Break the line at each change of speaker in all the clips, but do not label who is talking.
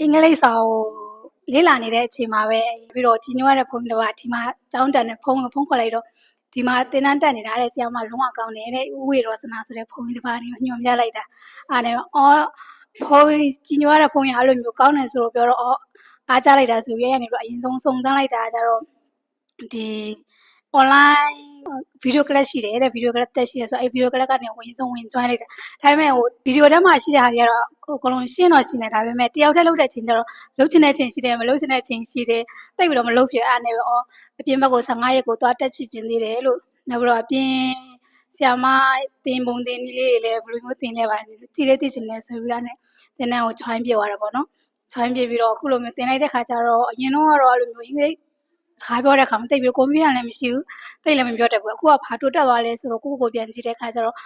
အင်္ဂလိပ်စာကိုလေ့လာနေတဲ့အချိန်မှာပဲပြီးတော့ကြီးညိုရတဲ့ဘုန်းကြီးတော်ကဒီမှာကျောင်းတက်နေဖုန်းခေါ်လိုက်တော့ဒီမှာသင်တန်းတက်နေတာတဲ့ဆရာမလုံးဝကောင်းတယ်တဲ့ဥဝေရောစနာဆိုတဲ့ဘုန်းကြီးတစ်ပါးနေညွှန်ပြလိုက်တာအားနဲ့အော်ဘုန်းကြီးညိုရတဲ့ဘုန်းကြီးအဲ့လိုမျိုးကောင်းတယ်ဆိုတော့ပြောတော့အော်အားကြလိုက်တာဆိုပြီးရနေပြီးအရင်ဆုံးစုံစမ်းလိုက်တာကြတော့ဒီ online ဗီဒီယိုကလပ်ရှိတယ်တဲ့ဗီဒီယိုကလပ်တက်ရှိတယ်ဆိုအဲ့ဗီဒီယိုကလပ်ကနေဝင်ဆုံးဝင်ကျွမ်းလိုက်တာဒါပေမဲ့ဟိုဗီဒီယိုထဲမှာရှိတဲ့ဟာတွေကတော့အကုန်လုံးရှင်းတော့ရှင်းတယ်ဒါပေမဲ့တယောက်တည်းလုပ်တဲ့အချိန်ကျတော့လုပ်ချင်တဲ့အချိန်ရှိတယ်မလုပ်ချင်တဲ့အချိန်ရှိတယ်တိတ်ပြီးတော့မလုပ်ဖြစ်အဲ့နဲ့ပဲအော်အပြင်ဘက်ကို15ရက်ကိုသွားတက်ချင်သေးတယ်လို့နောက်ပြီးတော့အပြင်ဆရာမတင်ပုံတင်ကြီးလေးတွေလည်းဘယ်လိုမျိုးတင်လဲပါတည်လေးတည်ချင်လဲဆိုပြီးတော့ねတင်တန်းကို join ပြသွားတာပေါ့နော် join ပြပြီးတော့အခုလိုမျိုးတင်လိုက်တဲ့ခါကျတော့အရင်တော့ကတော့အဲ့လိုမျိုးအင်္ဂလိပ်စကားပြောတဲ့ခါမှာတိတ်ပြီး confidence လည်းမရှိဘူးတိတ်လည်းမပြောတတ်ဘူးအခုကဘာတိုးတက်သွားလဲဆိုတော့ကိုယ့်ကိုယ်ပြန်ကြည့်တဲ့ခါကျတော့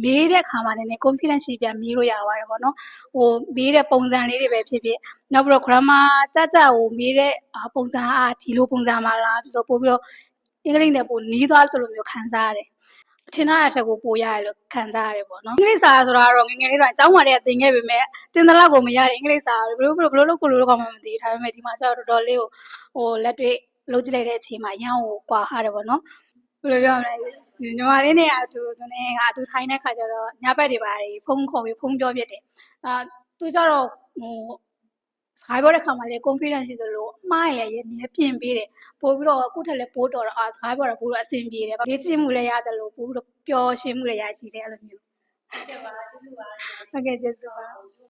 မေးတဲ့ခါမှာလည်း confidence ရှိပြန်မေးလို့ရပါတယ်ပေါ့နော်ဟိုမေးတဲ့ပုံစံလေးတွေပဲဖြစ်ဖြစ်နောက်ပြီးတော့ grammar ကြကြကိုမေးတဲ့ပုံစံအားဒီလိုပုံစံမှာလားပြီးတော့ပို့ပြီးတော့အင်္ဂလိပ်နဲ့ပိုနီးသွားသလိုမျိုးခံစားရတယ်ထင်ထားတဲ့အထက်ကိုပိုရတယ်လို့ခံစားရတယ်ပေါ့နော်အင်္ဂလိပ်စာဆိုတာတော့ငယ်ငယ်လေးတော့အကြောင်းပါတဲ့သင်ခဲ့ပေမဲ့သင်တဲ့လောက်ကိုမရတယ်အင်္ဂလိပ်စာဘယ်လိုလုပ်ကိုလို့ကောင်းမှမသိဒါပေမဲ့ဒီမှာကျတော့တော်တော်လေးကိုဟိုလက်တွေ့လုပ်ကြည့်လိုက်တဲ့အချိန်မှာရန်ကိုကွာဟာတယ်ပေါ့နော်ဘယ်လိုပြောမလဲဒီညီမလေးနဲ့အတူသူနဲ့ကအတူထိုင်တဲ့ခါကျတော့ညဘက်တွေပါတယ်ဖုန်းခေါ်ပြီးဖုန်းပြောပြတယ်သူကျတော့ဟိုစကားပြောတဲ့ခါမှာလေ confidence ရှိသလိုအမှားရရဲ့မြဲပြင်ပေးတယ်ပို့ပြီးတော့အခုထက်လည်းပို့တော်တော့စကားပြောတာပို့တော့အဆင်ပြေတယ်လေ့ကျင့်မှုလည်းရတယ်လို့ပို့ပြီးတော့ပျော်ရွှင်မှုလည်းရရှိတယ်အဲ့လိုမျိုးဟုတ်ကဲ့ပါကျေးဇူးပါဟုတ်ကဲ့ကျေးဇူးပါ